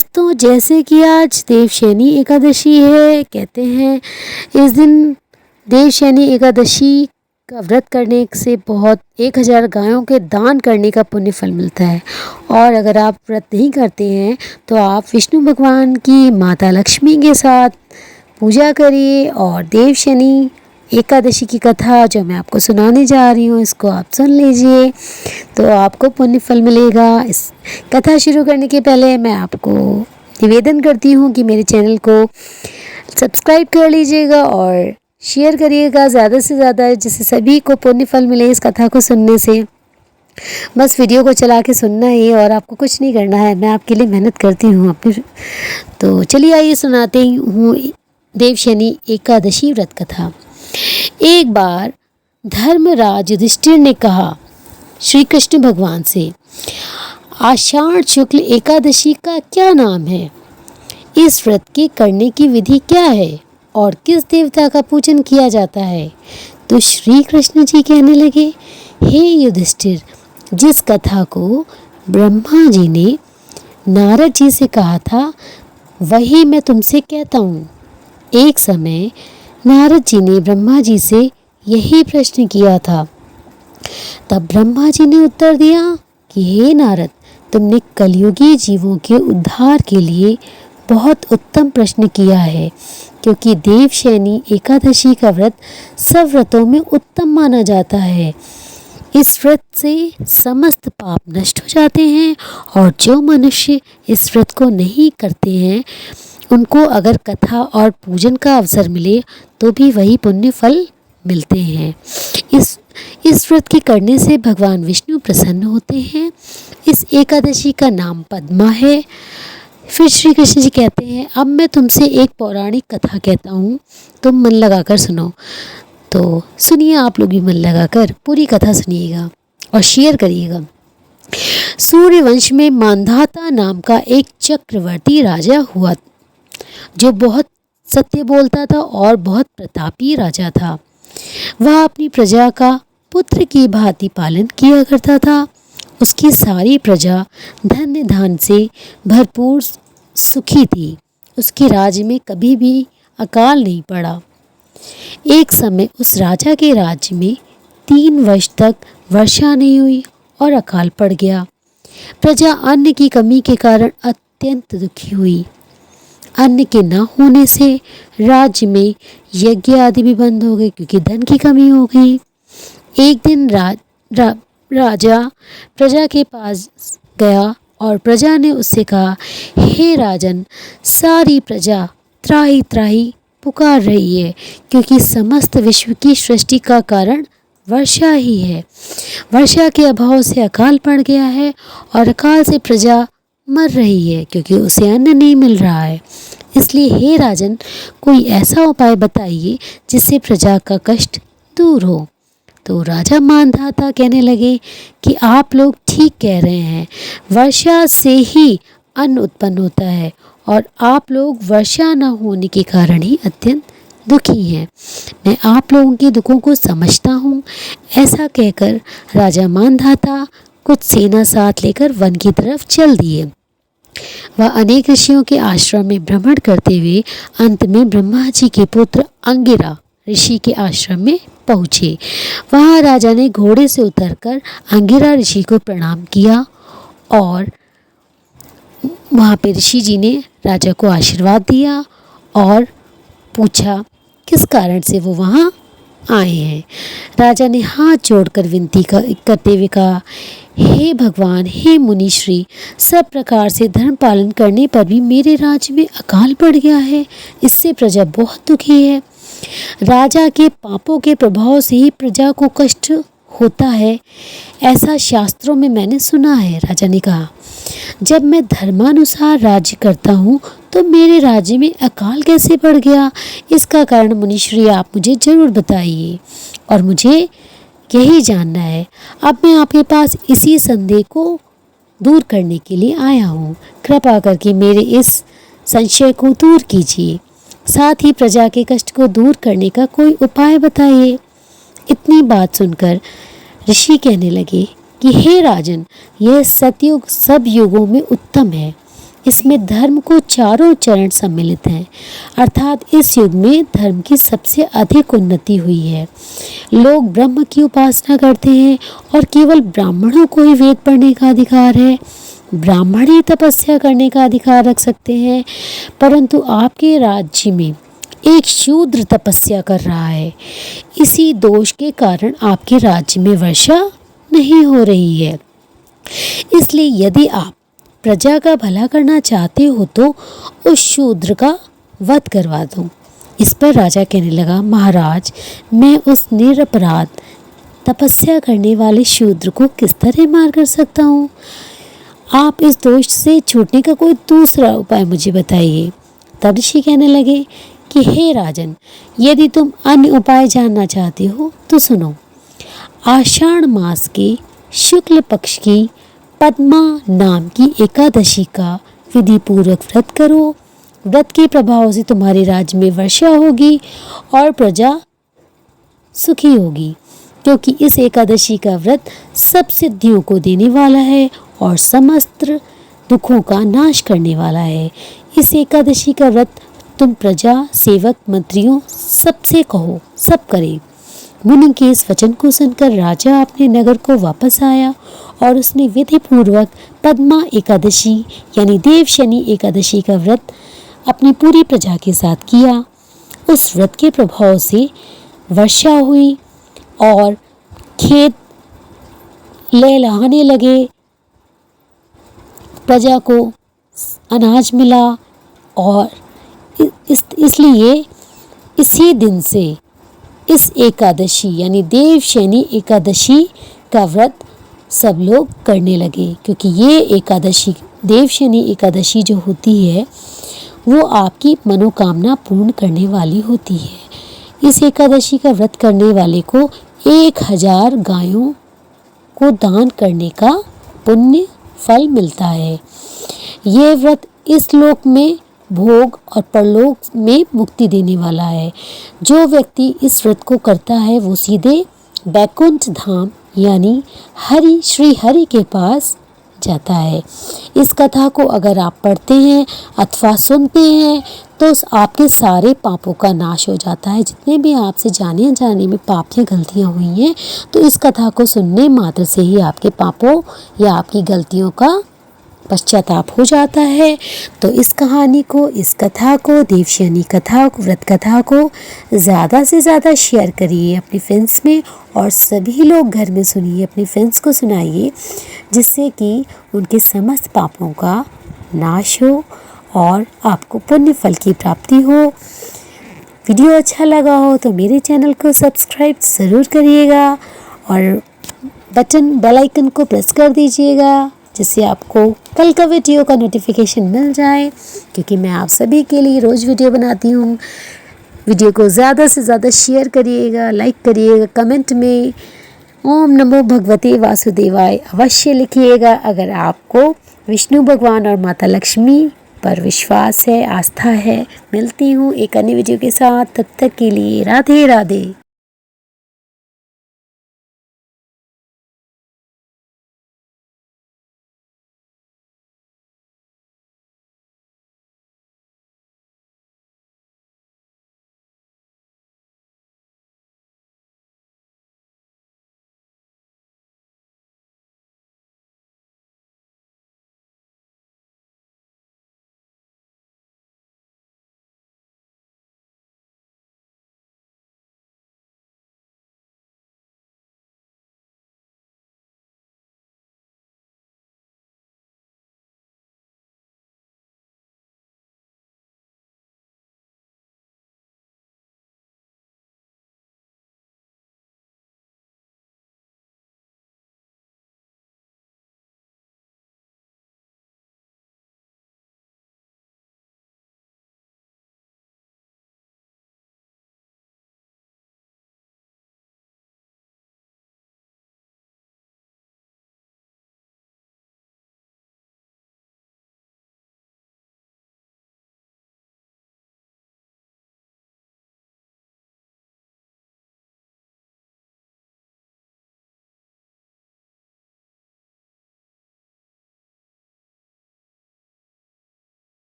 दोस्तों, जैसे कि आज देवशयनी एकादशी है, कहते हैं इस दिन देवशयनी एकादशी का व्रत करने से बहुत 1000 गायों के दान करने का पुण्य फल मिलता है। और अगर आप व्रत नहीं करते हैं तो आप विष्णु भगवान की माता लक्ष्मी के साथ पूजा करिए और देवशयनी एकादशी की कथा जो मैं आपको सुनाने जा रही हूँ इसको आप सुन लीजिए तो आपको पुण्य फल मिलेगा। इस कथा शुरू करने के पहले मैं आपको निवेदन करती हूँ कि मेरे चैनल को सब्सक्राइब कर लीजिएगा और शेयर करिएगा ज़्यादा से ज़्यादा, जिससे सभी को पुण्य फल मिले इस कथा को सुनने से। बस वीडियो को चला के सुनना ही और आपको कुछ नहीं करना है, मैं आपके लिए मेहनत करती हूँ अपनी। तो चलिए आइए सुनाते हूँ देवशयनी एकादशी व्रत कथा। एक बार धर्मराज युधिष्ठिर ने कहा श्री कृष्ण भगवान से, आषाढ़ शुक्ल एकादशी का क्या नाम है? इस व्रत के करने की विधि क्या है और किस देवता का पूजन किया जाता है? तो श्री कृष्ण जी कहने लगे, हे युधिष्ठिर, जिस कथा को ब्रह्मा जी ने नारद जी से कहा था वही मैं तुमसे कहता हूँ। एक समय नारद जी ने ब्रह्मा जी से यही प्रश्न किया था। तब ब्रह्मा जी ने उत्तर दिया कि हे नारद, तुमने कलयुगी जीवों के उद्धार के लिए बहुत उत्तम प्रश्न किया है, क्योंकि देवशयनी एकादशी का व्रत सब व्रतों में उत्तम माना जाता है। इस व्रत से समस्त पाप नष्ट हो जाते हैं और जो मनुष्य इस व्रत को नहीं करते हैं उनको अगर कथा और पूजन का अवसर मिले तो भी वही पुण्य फल मिलते हैं। इस व्रत के करने से भगवान विष्णु प्रसन्न होते हैं। इस एकादशी का नाम पद्मा है। फिर श्री कृष्ण जी कहते हैं, अब मैं तुमसे एक पौराणिक कथा कहता हूँ, तुम मन लगाकर सुनो। तो सुनिए, आप लोग भी मन लगाकर पूरी कथा सुनिएगा और शेयर करिएगा। सूर्यवंश में मांधाता नाम का एक चक्रवर्ती राजा हुआ जो बहुत सत्य बोलता था और बहुत प्रतापी राजा था। वह अपनी प्रजा का पुत्र की भांति पालन किया करता था। उसकी सारी प्रजा धन्य धान से भरपूर सुखी थी। उसके राज्य में कभी भी अकाल नहीं पड़ा। एक समय उस राजा के राज्य में 3 वर्ष तक वर्षा नहीं हुई और अकाल पड़ गया। प्रजा अन्न की कमी के कारण अत्यंत दुखी हुई। अन्न के न होने से राज्य में यज्ञ आदि भी बंद हो गए क्योंकि धन की कमी हो गई। एक दिन राजा प्रजा के पास गया और प्रजा ने उससे कहा, हे राजन, सारी प्रजा त्राही त्राही पुकार रही है क्योंकि समस्त विश्व की सृष्टि का कारण वर्षा ही है। वर्षा के अभाव से अकाल पड़ गया है और अकाल से प्रजा मर रही है क्योंकि उसे अन्न नहीं मिल रहा है। इसलिए हे राजन, कोई ऐसा उपाय बताइए जिससे प्रजा का कष्ट दूर हो। तो राजा मांधाता कहने लगे कि आप लोग ठीक कह रहे हैं, वर्षा से ही अन्न उत्पन्न होता है और आप लोग वर्षा न होने के कारण ही अत्यंत दुखी हैं। मैं आप लोगों के दुखों को समझता हूँ। ऐसा कहकर राजा मांधाता कुछ सेना साथ लेकर वन की तरफ चल दिए। वह अनेक ऋषियों के आश्रम में भ्रमण करते हुए अंत में ब्रह्मा जी के पुत्र अंगिरा ऋषि के आश्रम में पहुँचे। वहाँ राजा ने घोड़े से उतरकर अंगिरा ऋषि को प्रणाम किया और वहाँ पे ऋषि जी ने राजा को आशीर्वाद दिया और पूछा किस कारण से वो वहाँ आए हैं। राजा ने हाथ जोड़कर विनती करते हुए कहा, हे भगवान, हे मुनिश्री, सब प्रकार से धर्म पालन करने पर भी मेरे राज्य में अकाल पड़ गया है। इससे प्रजा बहुत दुखी है। राजा के पापों के प्रभाव से ही प्रजा को कष्ट होता है, ऐसा शास्त्रों में मैंने सुना है। राजा ने कहा, जब मैं धर्मानुसार राज्य करता हूँ तो मेरे राज्य में अकाल कैसे पड़ गया? इसका कारण मुनिश्री आप मुझे जरूर बताइए और मुझे यही जानना है। अब मैं आपके पास इसी संदेह को दूर करने के लिए आया हूँ। कृपा करके मेरे इस संशय को दूर कीजिए, साथ ही प्रजा के कष्ट को दूर करने का कोई उपाय बताइए। इतनी बात सुनकर ऋषि कहने लगे कि हे राजन, यह सतयुग सब युगों में उत्तम है। इसमें धर्म को चारों चरण सम्मिलित हैं, अर्थात इस युग में धर्म की सबसे अधिक उन्नति हुई है। लोग ब्रह्म की उपासना करते हैं और केवल ब्राह्मणों को ही वेद पढ़ने का अधिकार है। ब्राह्मण ही तपस्या करने का अधिकार रख सकते हैं, परंतु आपके राज्य में एक शूद्र तपस्या कर रहा है। इसी दोष के कारण आपके राज्य में वर्षा नहीं हो रही है। इसलिए यदि आप प्रजा का भला करना चाहते हो तो उस शूद्र का वध करवा दो। इस पर राजा कहने लगा, महाराज, मैं उस निरपराध तपस्या करने वाले शूद्र को किस तरह मार कर सकता हूँ? आप इस दोष से छूटने का कोई दूसरा उपाय मुझे बताइए। तब ऋषि कहने लगे कि हे राजन, यदि तुम अन्य उपाय जानना चाहते हो तो सुनो। आषाढ़ मास के शुक्ल पक्ष की पद्मा नाम की एकादशी का विधि पूर्वक व्रत करो। व्रत के प्रभाव से तुम्हारे राज्य में वर्षा होगी और प्रजा सुखी होगी, क्योंकि इस एकादशी का व्रत सब सिद्धियों को देने वाला है और समस्त दुखों का नाश करने वाला है। इस एकादशी का व्रत तुम प्रजा, सेवक, मंत्रियों सबसे कहो, सब करें। मुनि के इस वचन को सुनकर राजा अपने नगर को वापस आया और उसने विधि पूर्वक पद्मा एकादशी यानी देवशनि एकादशी का व्रत अपनी पूरी प्रजा के साथ किया। उस व्रत के प्रभाव से वर्षा हुई और खेत लहलहाने लगे, प्रजा को अनाज मिला और इसलिए इसी दिन से इस एकादशी यानी देवशनि एकादशी का व्रत सब लोग करने लगे, क्योंकि ये एकादशी देवशनि एकादशी जो होती है वो आपकी मनोकामना पूर्ण करने वाली होती है। इस एकादशी का व्रत करने वाले को 1000 गायों को दान करने का पुण्य फल मिलता है। ये व्रत इस लोक में भोग और परलोक में मुक्ति देने वाला है। जो व्यक्ति इस व्रत को करता है वो सीधे बैकुंठ धाम यानी हरि श्री हरि के पास जाता है। इस कथा को अगर आप पढ़ते हैं अथवा सुनते हैं तो आपके सारे पापों का नाश हो जाता है। जितने भी आपसे जाने अनजाने में पाप या गलतियाँ हुई हैं तो इस कथा को सुनने मात्र से ही आपके पापों या आपकी गलतियों का पश्चाताप हो जाता है। तो इस कहानी को, इस कथा को, देवशनि कथा को, व्रत कथा को ज़्यादा से ज़्यादा शेयर करिए अपने फ्रेंड्स में और सभी लोग घर में सुनिए, अपने फ्रेंड्स को सुनाइए, जिससे कि उनके समस्त पापों का नाश हो और आपको पुण्य फल की प्राप्ति हो। वीडियो अच्छा लगा हो तो मेरे चैनल को सब्सक्राइब ज़रूर करिएगा और बेल आइकन को प्रेस कर दीजिएगा, जिससे आपको कल का वीडियो का नोटिफिकेशन मिल जाए, क्योंकि मैं आप सभी के लिए रोज़ वीडियो बनाती हूँ। वीडियो को ज़्यादा से ज़्यादा शेयर करिएगा, लाइक करिएगा, कमेंट में ओम नमो भगवते वासुदेवाय अवश्य लिखिएगा अगर आपको विष्णु भगवान और माता लक्ष्मी पर विश्वास है, आस्था है। मिलती हूँ एक अन्य वीडियो के साथ, तब तक के लिए राधे राधे।